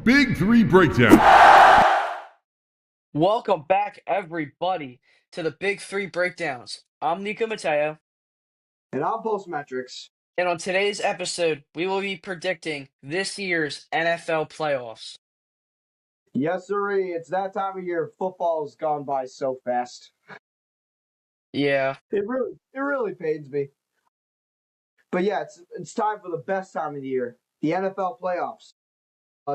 Big Three Breakdown. Welcome back, everybody, to the Big Three Breakdowns. I'm Nico Mateo, And I'm Postmetrics. and on today's episode, we will be predicting this year's NFL playoffs. Yes, sirree. It's that time of year. Football's gone by so fast. Yeah, It really pains me. But yeah, it's time for the best time of the year, the NFL playoffs.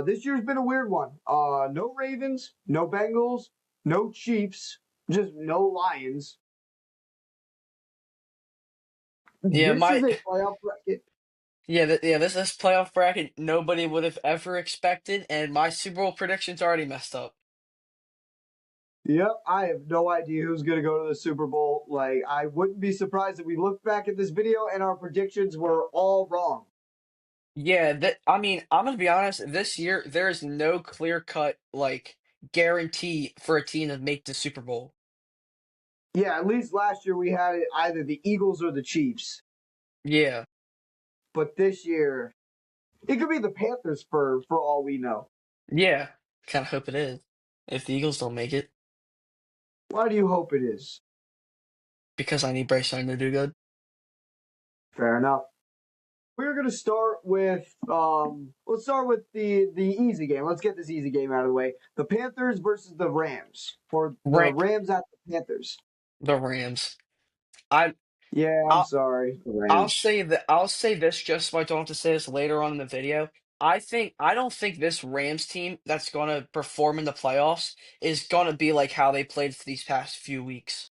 This year's been a weird one. No Ravens, no Bengals, no Chiefs, just no Lions. yeah, This is my a playoff bracket. this playoff bracket nobody would have ever expected, and my Super Bowl predictions already messed up. Yep, I have no idea who's gonna go to the Super Bowl. Like, I wouldn't be surprised if we look back at this video and our predictions were all wrong. Yeah, I'm gonna be honest. This year, there is no clear-cut guarantee for a team to make the Super Bowl. Yeah, at least last year we had it either the Eagles or the Chiefs. Yeah, But this year, it could be the Panthers for all we know. yeah, kind of hope it is. If the Eagles don't make it, Why do you hope it is? because I need Bryce Young to do good. Fair enough. We're gonna start with let's start with the easy game. Let's get this easy game out of the way. The Panthers versus the Rams. For the Rank Rams at the Panthers. the Rams. I Yeah, I'm I'll sorry. The I'll Rams. say that I'll say this just so I don't have to say this later on in the video. I don't think this Rams team that's gonna perform in the playoffs is gonna be like how they played for these past few weeks.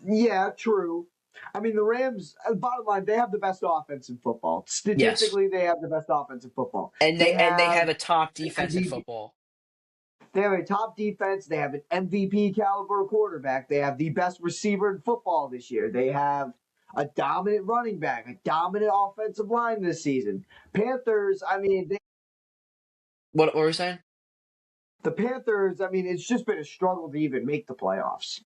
Yeah, true. I mean, the Rams, bottom line, they have the best offense in football. Yes. Statistically, they have the best offense in football. And They they have have a top an defense in MVP. football. They have a top defense. They have an MVP caliber quarterback. They have the best receiver in football this year. They have a dominant running back, a dominant offensive line this season. Panthers, I mean, What were we saying? the Panthers, I mean, it's just been a struggle to even make the playoffs.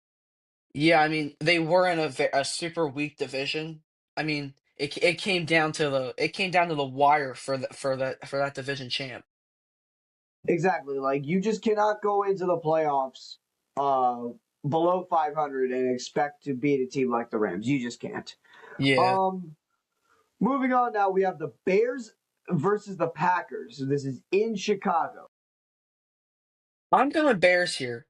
Yeah, I mean they were in a super weak division. I mean it came down to the wire for that division champ. Exactly. Like, you just cannot go into the playoffs uh, below 500 and expect to beat a team like the Rams. You just can't. Yeah. Um, Moving on now, we have the Bears versus the Packers. This is in Chicago. I'm going Bears here.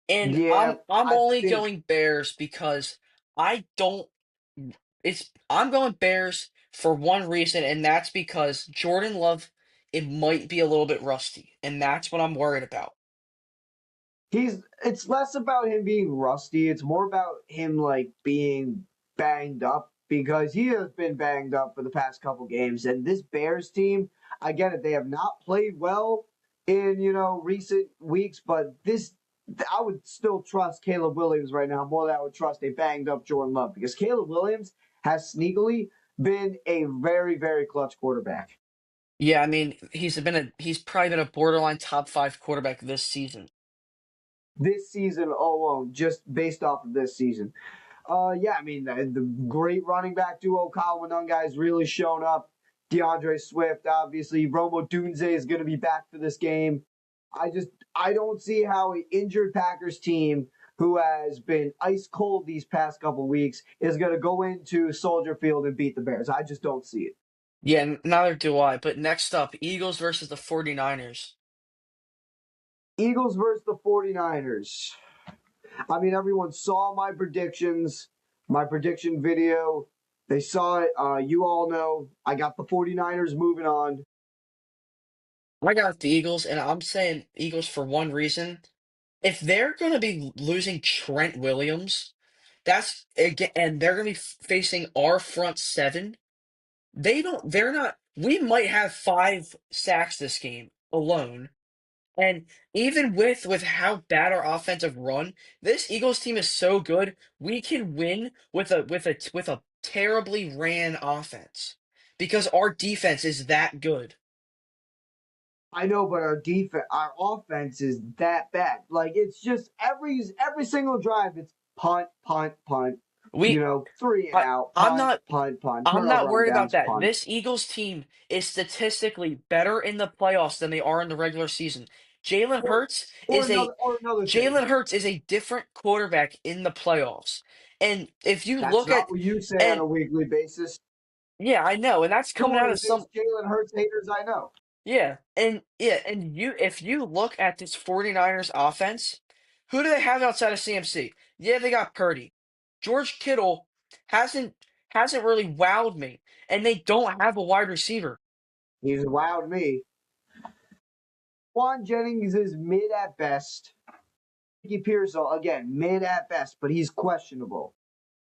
And Yeah, I'm I only think going Bears because I don't I'm going Bears for one reason, and that's because Jordan Love, it might be a little bit rusty, and that's what I'm worried about. it's less about him being rusty. It's more about him like being banged up because he has been banged up for the past couple games. And this Bears team, I get it, they have not played well in recent weeks, but this I would still trust Caleb Williams right now more than I would trust a banged up Jordan Love because Caleb Williams has sneakily been a very, very clutch quarterback. Yeah, I mean, he's probably been a borderline top 5 quarterback this season. This season alone, just based off of this season. Yeah, I mean, the great running back duo, Kyle Monunga, has really shown up. DeAndre Swift, obviously. Romo Dunze is going to be back for this game. I don't see how an injured Packers team who has been ice cold these past couple weeks is going to go into Soldier Field and beat the Bears. I just don't see it. Yeah, neither do I. But next up, Eagles versus the 49ers. Eagles versus the 49ers. I mean, everyone saw my predictions, my prediction video. They saw it. You all know I got the 49ers moving on. I got the Eagles, and I'm saying Eagles for one reason. If they're going to be losing Trent Williams, that's again, and they're going to be facing our front seven. They're not. We might have 5 sacks this game alone. And even with how bad our offensive run, this Eagles team is so good, we can win with a terribly ran offense because our defense is that good. I know, but our offense is that bad. Like, it's just every single drive, it's punt, punt, punt. We, Three and I, out, I'm punt, not. punt, punt, I'm not turnover on worried about downs, that. punt. This Eagles team is statistically better in the playoffs than they are in the regular season. Jalen Or Hurts is a or another thing. Jalen Hurts is a different quarterback in the playoffs. And if you That's look not at what you say on and a weekly basis. yeah, I know, and that's You're coming one out of of the some biggest Jalen Hurts haters I know. and you if you look at this 49ers offense, who do they have outside of CMC? Yeah, they got Purdy. George Kittle hasn't hasn't really wowed me, and they don't have a wide receiver. He's wowed me. Juan Jennings is mid at best. Ricky Pearsall, again, mid at best, but he's questionable.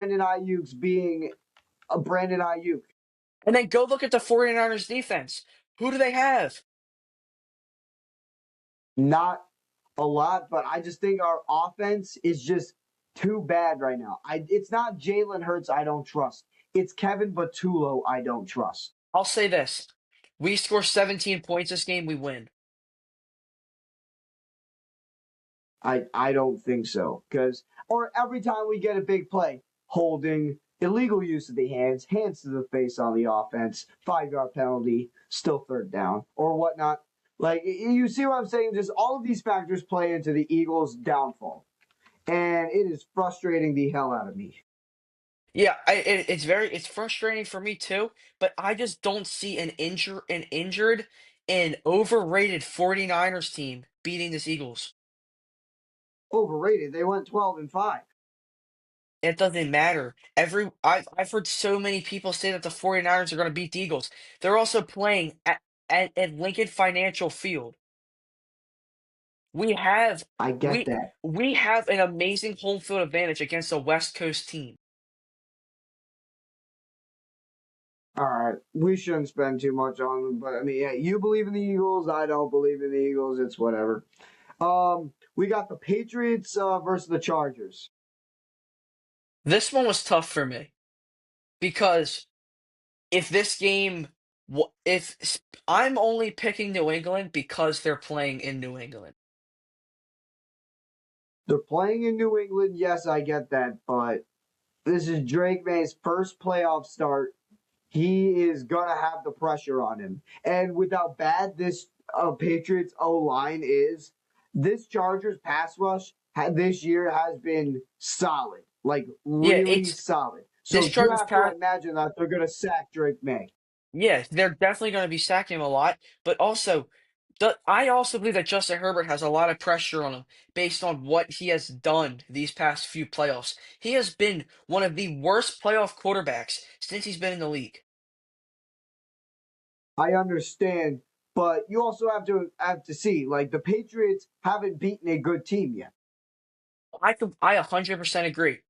Brandon Ayuk's being a Brandon Ayuk. And then go look at the 49ers defense. Who do they have? Not a lot, but I just think our offense is just too bad right now. It's not Jalen Hurts I don't trust. It's Kevin Batulo I don't trust. I'll say this. We score 17 points this game, we win. I don't think so. Because or every time we get a big play, holding, illegal use of the hands to the face on the offense, 5 yard penalty, still third down, or whatnot. Like you see what I'm saying? Just all of these factors play into the Eagles' downfall. And it is frustrating the hell out of me. Yeah, it's frustrating for me too, but I just don't see an injured and overrated 49ers team beating this Eagles. Overrated. They went 12-5. It doesn't matter. I've heard so many people say that the 49ers are going to beat the Eagles. They're also playing at Lincoln Financial Field. We have I get we that. we have an amazing home field advantage against a West Coast team. All right, we shouldn't spend too much on them, but I mean, yeah, you believe in the Eagles. I don't believe in the Eagles. It's whatever. We got the Patriots versus the Chargers. This one was tough for me because if this game, if I'm only picking New England because they're playing in New England. They're playing in New England. Yes, I get that, but this is Drake May's first playoff start. He is gonna have the pressure on him, and with how bad this Patriots O line is, this Chargers pass rush this year has been solid, like Yeah, really solid. this So you Chargers have to pass. imagine that they're gonna sack Drake May. Yeah, they're definitely going to be sacking him a lot, but also, I also believe that Justin Herbert has a lot of pressure on him based on what he has done these past few playoffs. He has been one of the worst playoff quarterbacks since he's been in the league. I understand, but you also have to see like the Patriots haven't beaten a good team yet. I 100% agree.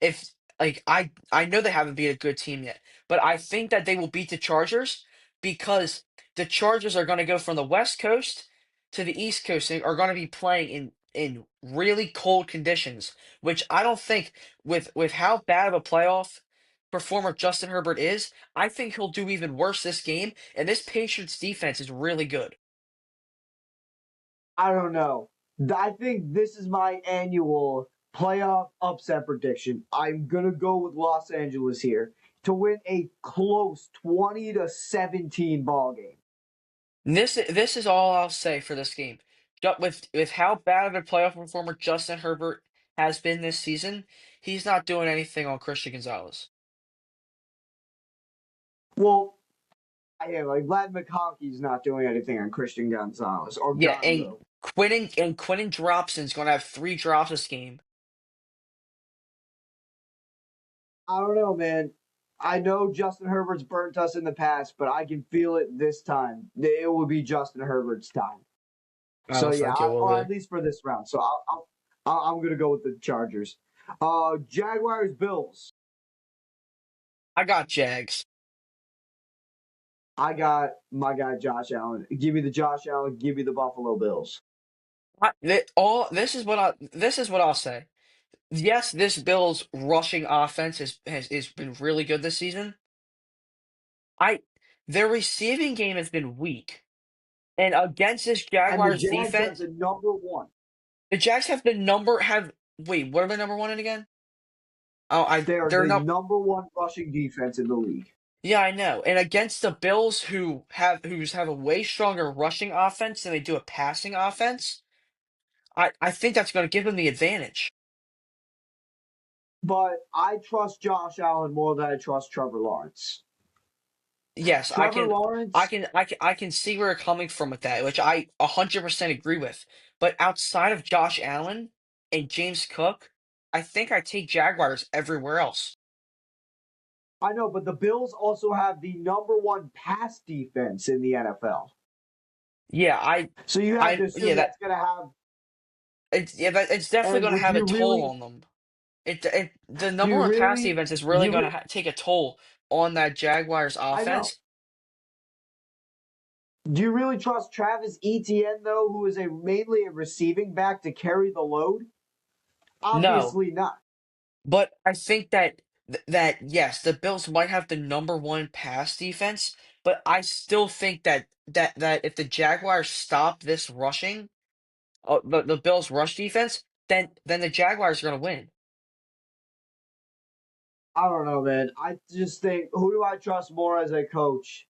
If I know they haven't beat a good team yet, but I think that they will beat the Chargers because the Chargers are going to go from the West Coast to the East Coast and are going to be playing in really cold conditions, which I don't think with how bad of a playoff performer Justin Herbert is, I think he'll do even worse this game, and this Patriots defense is really good. I don't know. I think this is my annual playoff upset prediction. I'm gonna go with Los Angeles here to win a close 20-17 ball game. This is all I'll say for this game. With how bad of a playoff performer Justin Herbert has been this season, he's not doing anything on Christian Gonzalez. Well, yeah, like Vlad McConkey's not doing anything on Christian Gonzalez or Yeah, and Gonzo. Quentin Dropson's gonna have 3 drops this game. I don't know, man. I know Justin Herbert's burnt us in the past, but I can feel it this time. It will be Justin Herbert's time. I So don't yeah, think it will or at be. least for this round. So I'm gonna go with the Chargers. Jaguars Bills. I got Jags. I got my guy Josh Allen. Give me the Josh Allen. Give me the Buffalo Bills. This is what I'll say. Yes, this Bills rushing offense has been really good this season. I Their receiving game has been weak. And against this And the Jaguars Jags have defense, the number one. the Jags have the number have wait, what are they number one in again? Oh, They are they're the not. number one rushing defense in the league. Yeah, I know. And against the Bills, who have a way stronger rushing offense than they do a passing offense, I think that's going to give them the advantage. But I trust Josh Allen more than I trust Trevor Lawrence. Yes, Trevor Lawrence, I can see where you're coming from with that, which I 100% agree with. But outside of Josh Allen and James Cook, I think I take Jaguars everywhere else. I know, but the Bills also have the number one pass defense in the NFL. Yeah, So you have to yeah, assume that's going to have. it's definitely And going to would have a you toll really, on them. The do number you one pass really, defense is do really you going really, to take a toll on that Jaguars I know. offense. Do you really trust Travis Etienne, though, who is mainly a receiving back to carry the load? No, Obviously not. but I think that yes, the Bills might have the number one pass defense, but I still think that if the Jaguars stop this rushing, the Bills rush defense, then the Jaguars are going to win. I don't know, man. I just think, who do I trust more as a coach?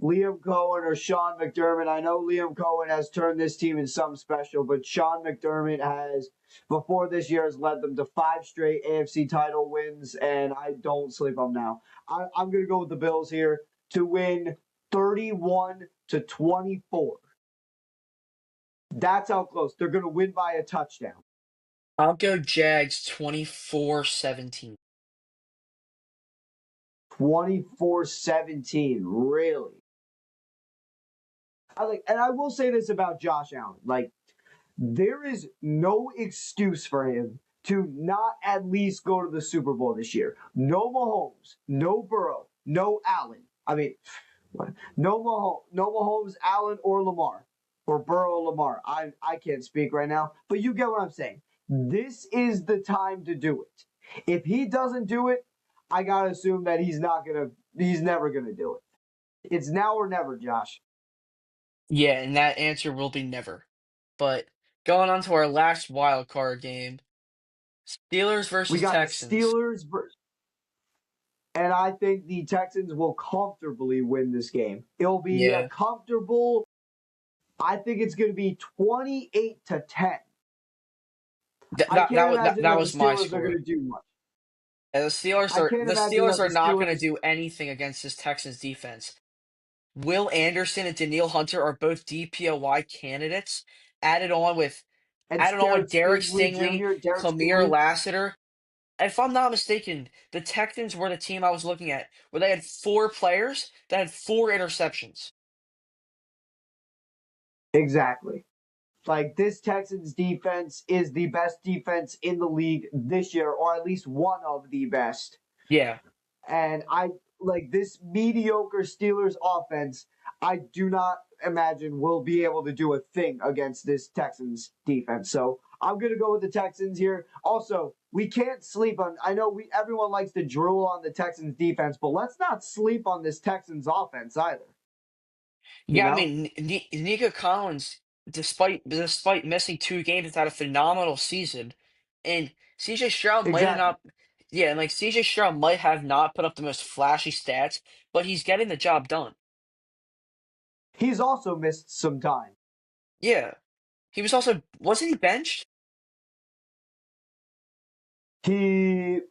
Liam Cohen or Sean McDermott. I know Liam Cohen has turned this team into something special, but Sean McDermott has, before this year, has led them to 5 straight AFC title wins, and I don't sleep on them now. I'm going to go with the Bills here to win 31-24. That's how close. They're going to win by a touchdown. I'll go Jags 24-17. 24-17. Really? And I will say this about Josh Allen. Like, there is no excuse for him to not at least go to the Super Bowl this year. No Mahomes, no Burrow, no Allen. I mean, no Mahomes, Allen, or Lamar, or Burrow, or Lamar. I can't speak right now, but you get what I'm saying. This is the time to do it. If he doesn't do it, I gotta assume that he's never gonna do it. It's now or never, Josh. Yeah, and that answer will be never. But going on to our last wild card game, Steelers We versus got the Texans. Steelers and I think the Texans will comfortably win this game. It'll be a Yeah, comfortable. I think it's going to be 28-10. I can't imagine that that the was my Steelers are going score. to do much. And I can't the imagine Steelers that the are not going to Steelers do anything against this Texans defense. Will Anderson and Daniil Hunter are both DPOY candidates. Added on with and added on with Derek Stingley, Derek Kamir Stingley. Lassiter. If I'm not mistaken, the Texans were the team I was looking at where they had four players that had four interceptions. Exactly. Like this Texans defense is the best defense in the league this year, or at least one of the best. Yeah. And I like this mediocre Steelers offense. I do not imagine will be able to do a thing against this Texans defense. So I'm gonna go with the Texans here. Also, we can't sleep on. I know we everyone likes to drool on the Texans defense, but let's not sleep on this Texans offense either. You Yeah, I know? mean, Nico Collins, despite missing 2 games, has had a phenomenal season, and CJ Stroud might have Exactly. not. Yeah, and like CJ Stroud might have not put up the most flashy stats, but he's getting the job done. He's also missed some time. Yeah, he was also wasn't he benched? He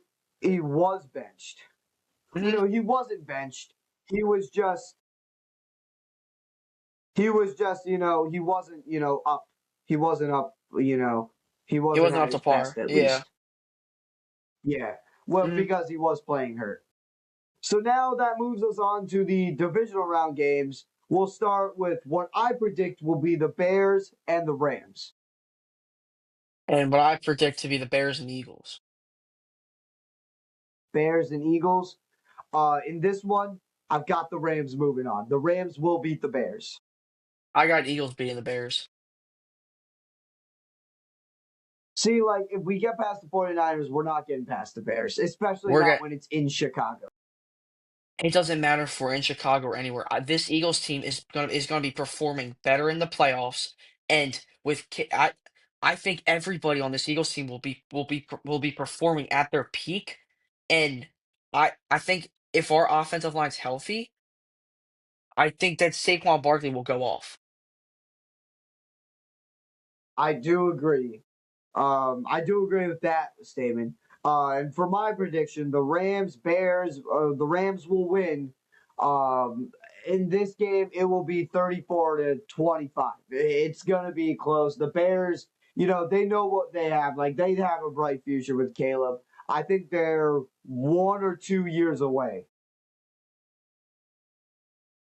he was benched. Hmm. No, he wasn't benched. He was just he wasn't up. He wasn't up. He He wasn't wasn't at up to his par. best at Yeah. least. Yeah, well, Hmm. because he was playing hurt. So now that moves us on to the divisional round games. We'll start with what I predict will be the Bears and the Rams. And what I predict to be the Bears and Eagles. Bears and Eagles. In this one, I've got the Rams moving on. The Rams will beat the Bears. I got Eagles beating the Bears. See, like, if we get past the 49ers, we're not getting past the Bears, especially We're not gonna. when it's in Chicago. It doesn't matter if we're in Chicago or anywhere. This Eagles team is gonna be performing better in the playoffs, and I think everybody on this Eagles team will be performing at their peak. And I think if our offensive line's healthy, I think that Saquon Barkley will go off. I do agree. I do agree with that statement. And for my prediction, the Rams will win. Um, in this game, it will be 34-25. It's going to be close. The Bears, they know what they have. Like, they have a bright future with Caleb. I think they're 1 or 2 years away.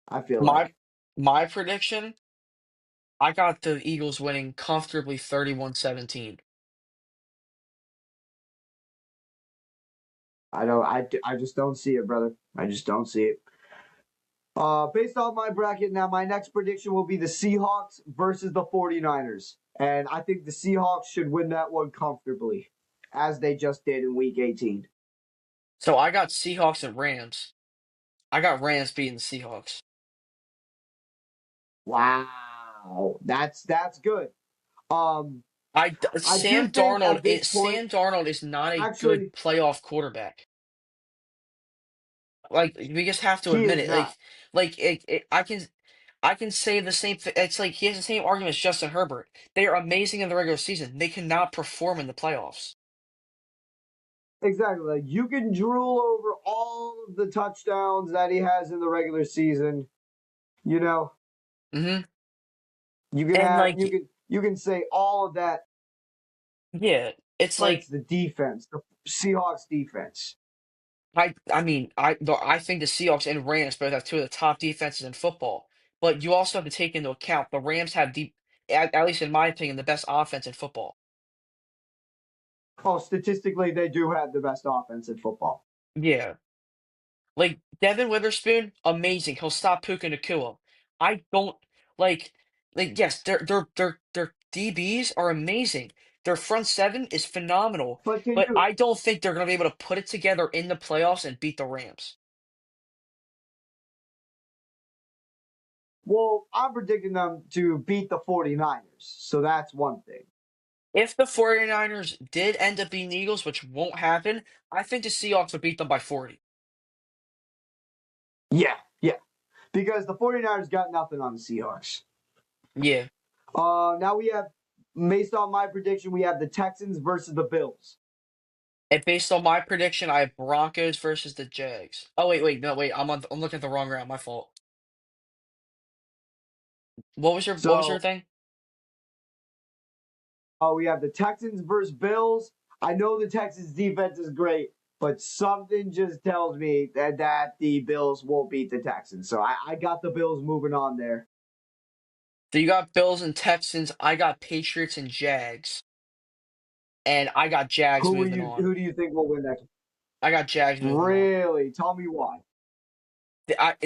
I feel My like. my prediction, I got the Eagles winning comfortably 31-17. I just don't see it, brother. I just don't see it. Based on my bracket, now my next prediction will be the Seahawks versus the 49ers. And I think the Seahawks should win that one comfortably, as they just did in week 18. So I got Seahawks and Rams. I got Rams beating the Seahawks. Wow. That's good. Um I do think at this point, Sam Darnold is not a good actually, playoff quarterback. Like we just have to he admit is it. not. I can say the same thing. It's like he has the same argument as Justin Herbert. They are amazing in the regular season. They cannot perform in the playoffs. Exactly. Like, you can drool over all of the touchdowns that he has in the regular season. You know, Hmm. you can And have like, you can say all of that, yeah, it's but like it's the defense, the Seahawks defense. I mean, I think the Seahawks and Rams both have two of the top defenses in football. But you also have to take into account the Rams have at least in my opinion, the best offense in football. Oh, statistically, they do have the best offense in football. Yeah. Like Devin Witherspoon, amazing. He'll stop Puka Nacua. I don't like yes, their DBs are amazing. Their front seven is phenomenal, But can but you? I don't think they're gonna be able to put it together in the playoffs and beat the Rams. Well, I'm predicting them to beat the 49ers. So that's one thing. If the 49ers did end up beating the Eagles, which won't happen, I think the Seahawks would beat them by 40. Yeah, yeah. Because the 49ers got nothing on the Seahawks. Yeah. Now we have, based on my prediction, we have the Texans versus the Bills. And based on my prediction, I have Broncos versus the Jags. Oh no, wait, I'm looking at the wrong round, my fault. What was your So thing? we have the Texans versus Bills. I know the Texans defense is great, but something just tells me that the Bills won't beat the Texans. So I got the Bills moving on there. So you got Bills and Texans. I got Patriots and Jags, and I got Jags moving on. Who do you think will win that? I got Jags moving on. Really? Tell me why.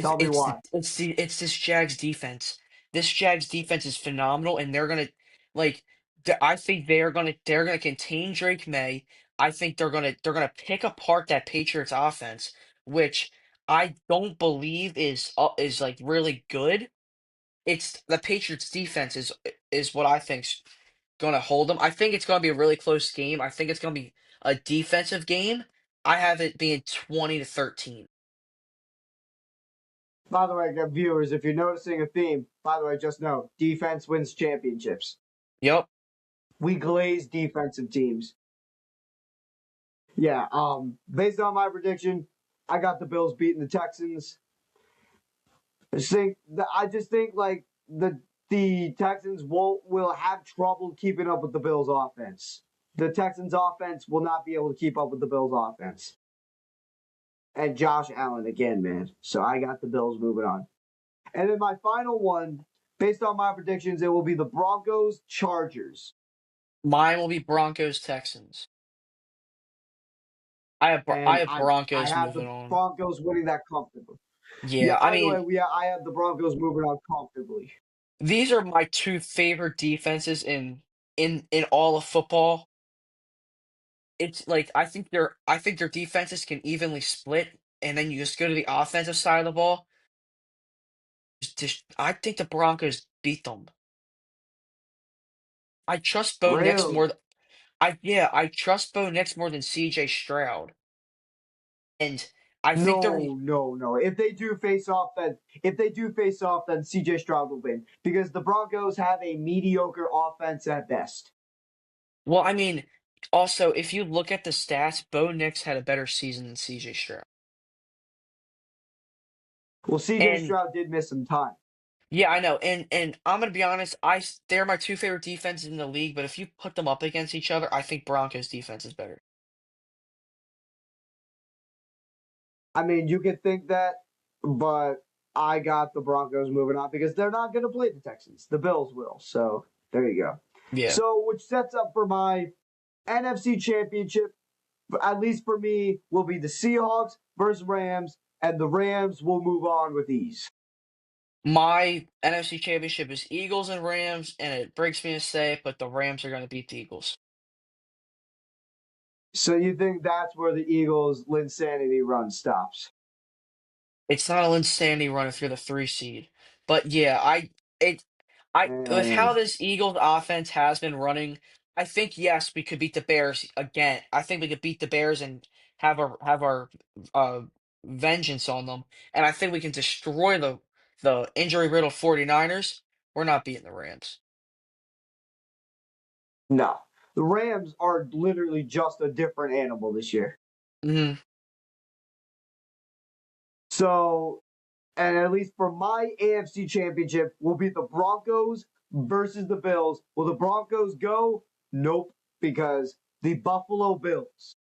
Tell me why. It's this Jags defense. This Jags defense is phenomenal, and they're gonna like. I think they're gonna contain Drake May. I think they're gonna pick apart that Patriots offense, which I don't believe is like really good. It's the Patriots defense is what I think's gonna hold them. I think it's gonna be a really close game. I think it's gonna be a defensive game. I have it being 20-13. By the way, viewers, if you're noticing a theme, by the way, just know defense wins championships. Yep. We glaze defensive teams. Yeah. Based on my prediction, I got the Bills beating the Texans. I just think like the Texans will have trouble keeping up with the Bills offense. The Texans offense will not be able to keep up with the Bills offense. And Josh Allen again, man. So I got the Bills moving on. And then my final one, based on my predictions, it will be the Broncos Chargers. Mine will be Broncos Texans. I And have I Broncos have moving the on. Broncos winning that comfortably. Yeah, Yeah, I by the way, mean, I have the Broncos moving on comfortably. these are my two favorite defenses in all of football. It's like I think their defenses can evenly split, and then you just go to the offensive side of the ball. I think the Broncos beat them. I trust Bo Nix more. Really? I trust Bo Nix more than C.J. Stroud. And I think they're No. If they do face off, then CJ Stroud will win because the Broncos have a mediocre offense at best. well, I mean, also if you look at the stats, Bo Nix had a better season than CJ Stroud. Well, CJ And Stroud did miss some time. yeah, I know. And I'm gonna be honest, they're my two favorite defenses in the league, but if you put them up against each other, I think Broncos defense is better. I mean, you could think that, but I got the Broncos moving on because they're not going to play the Texans. The Bills will. So there you go. Yeah. So, which sets up for my NFC Championship, at least for me, will be the Seahawks versus Rams, and the Rams will move on with ease. My NFC Championship is Eagles and Rams, and it breaks me to say it, but the Rams are gonna beat the Eagles. So you think that's where the Eagles' Linsanity run stops? It's not an insanity run if you're the 3 seed. But yeah, it I with Uh, how this Eagles offense has been running, I think yes, we could beat the Bears again. I think we could beat the Bears and have our uh vengeance on them. And I think we can destroy the injury riddled 49ers. We're not beating the Rams. no. The Rams are literally just a different animal this year. Hmm. So and at least for my AFC championship, will be the Broncos versus the Bills. Will the Broncos go? Nope, because the Buffalo Bills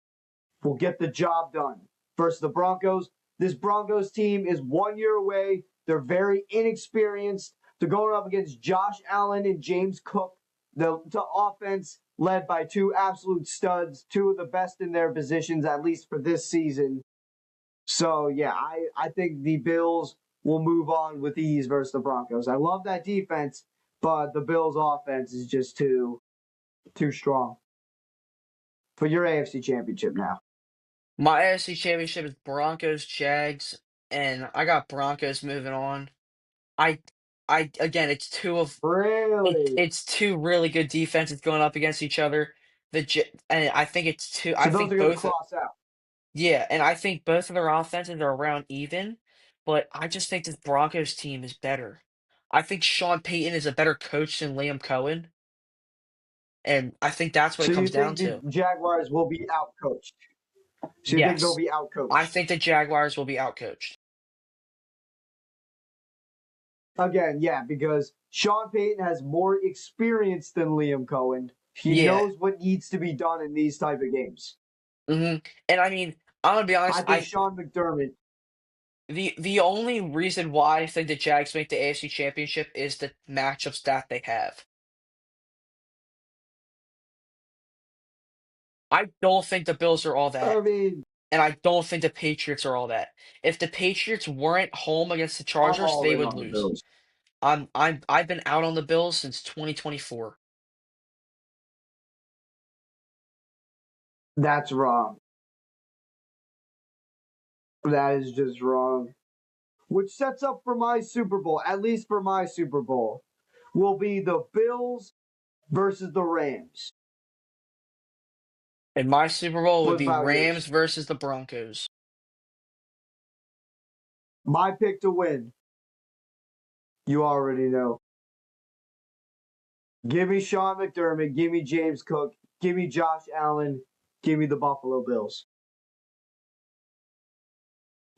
will get the job done versus the Broncos. This Broncos team is 1 year away. They're very inexperienced. They're going up against Josh Allen and James Cook, the offense led by two absolute studs, two of the best in their positions, at least for this season. So yeah, I think the Bills will move on with ease versus the Broncos. I love that defense, but the Bills offense is just too strong. For your AFC championship now. My AFC Championship is Broncos, Jags, and I got Broncos moving on. I I again, Really? it's two really good defenses going up against each other. And I think it's two. So those are gonna cross out. Yeah, and I think both of their offenses are around even, but I just think this Broncos team is better. I think Sean Payton is a better coach than Liam Cohen, and I think that's what So it you comes down think the to. Jaguars will be outcoached? So you think they'll Yes, be I outcoached? think the Jaguars will be outcoached. Again, yeah, because Sean Payton has more experience than Liam Cohen. He Yeah. knows what needs to be done in these type of games. And I mean, I'm gonna be I honest, think Sean McDermott. the only reason why I think the Jags make the AFC Championship is the matchups that they have. I don't think the Bills are all I that, mean, and I don't think the Patriots are all that. If the Patriots weren't home against the I'm Chargers, all they in would on the lose. Bills. I've been out on the Bills since 2024. That's wrong. That is just wrong. Which sets up for my Super Bowl, at least for my Super Bowl, will be the Bills versus the Rams. And my Super Bowl would What be about Rams yours? versus the Broncos. My pick to win. You already know. Give me Sean McDermott. Give me James Cook. Give me Josh Allen. Give me the Buffalo Bills.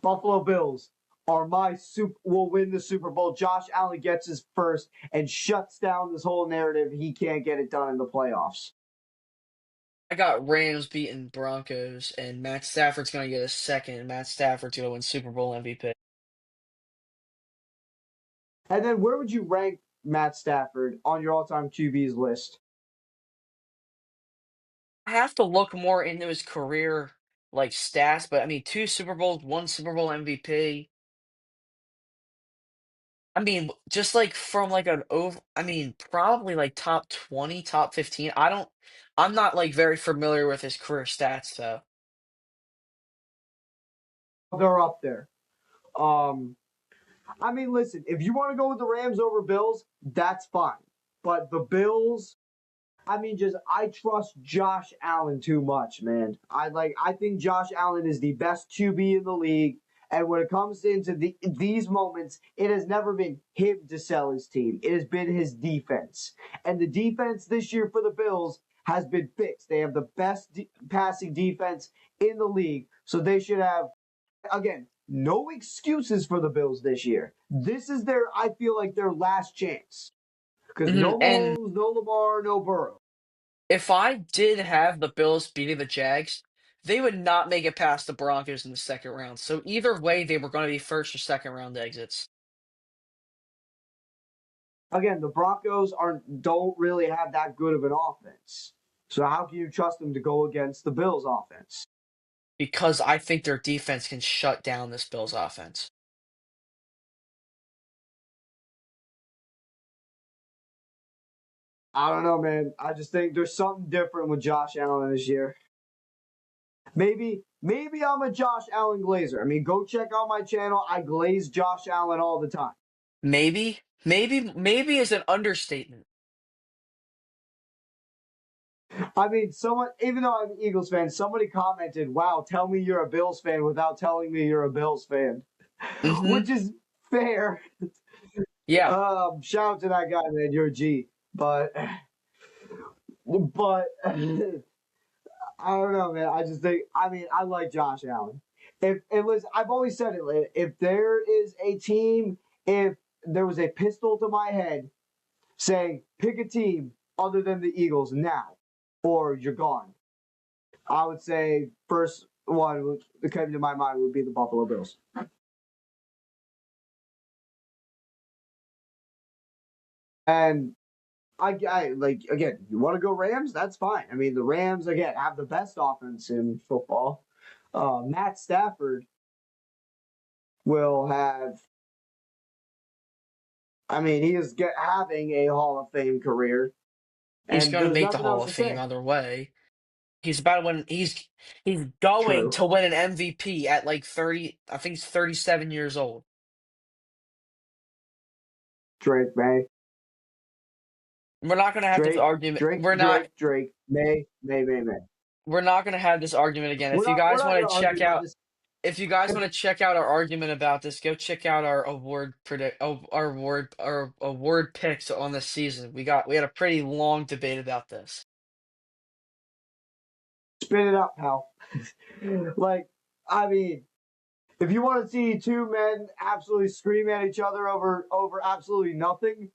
Buffalo Bills are my will win the Super Bowl. Josh Allen gets his first and shuts down this whole narrative. He can't get it done in the playoffs. I got Rams beating Broncos, and Matt Stafford's gonna get a second. And Matt Stafford's gonna win Super Bowl MVP. And then where would you rank Matt Stafford on your all-time QBs list? I have to look more into his career like stats, but I mean, two Super Bowls, one Super Bowl MVP. I mean, just like from like an over, I mean, probably like top 20, top 15. I'm not like very familiar with his career stats though. They're up there. Um, I mean, listen, if you want to go with the Rams over Bills, that's fine. But the Bills, I mean, just I trust Josh Allen too much, man. I think Josh Allen is the best QB in the league. And when it comes into these moments, it has never been him to sell his team. It has been his defense. And the defense this year for the Bills has been fixed. They have the best passing defense in the league. So they should have, again, no excuses for the Bills this year. This is their, I feel like, their last chance. Because no And Mahomes, no Lamar, no Burrow. if I did have the Bills beating the Jags, they would not make it past the Broncos in the second round. So either way, they were going to be first or second round exits. Again, the Broncos don't really have that good of an offense. So how can you trust them to go against the Bills offense? Because I think their defense can shut down this Bills offense. I don't know, man. I just think there's something different with Josh Allen this year. Maybe I'm a Josh Allen glazer. I mean, go check out my channel. I glaze Josh Allen all the time. Maybe is an understatement. I mean, someone, even though I'm an Eagles fan, somebody commented, "Wow, tell me you're a Bills fan without telling me you're a Bills fan," Hmm. which is fair. Yeah. Shout out to that guy, man. You're a G. But I don't know, man. I just think, I mean, I like Josh Allen. If it was, I've always said it. If there is a team, if there was a pistol to my head saying pick a team other than the Eagles now, or you're gone, I would say first one that came to my mind would be the Buffalo Bills. And I like again, you want to go Rams? That's fine. I mean, the Rams again have the best offense in football. Matt Stafford will have. I mean, he is having a Hall of Fame career, He's and going to there's make the nothing Hall else of to Fame say. either way. He's about to win. He's going True, to win an MVP at like 30. I think he's 37 years old. Drake May, We're not going to have this Drake, argument. Drake, Drake, Drake, May. We're not going to have this argument again. If you We're guys not want going to to argue check about out, this. if you guys want to check out our argument about this, go check out our our award picks on this season. We had a pretty long debate about this. Spin it up, pal. Like, I mean, if you want to see two men absolutely scream at each other over absolutely nothing,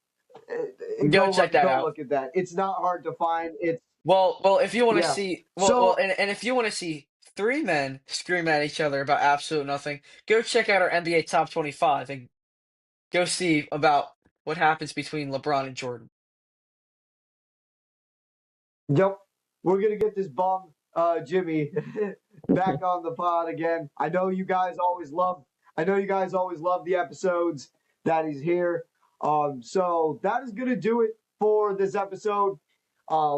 Go check that go out. look at that. It's not hard to find. It's If you want to yeah. see, So and if you want to see three men scream at each other about absolute nothing, go check out our NBA Top 25 and go see about what happens between LeBron and Jordan. yep, we're gonna get this bum Jimmy back on the pod again. I know you guys always love the episodes that he's here. So that is gonna do it for this episode.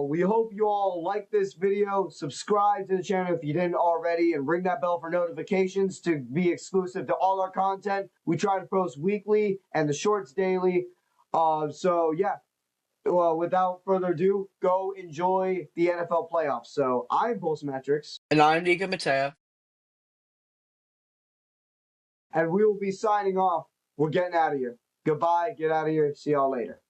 We hope you all like this video. Subscribe to the channel if you didn't already, and ring that bell for notifications to be exclusive to all our content. We try to post weekly and the shorts daily. So yeah, well, without further ado, go enjoy the NFL playoffs. So I'm Pulsemetrics, And I'm Nico Mateo. and we will be signing off. We're getting out of here. Goodbye. Get out of here. See y'all later.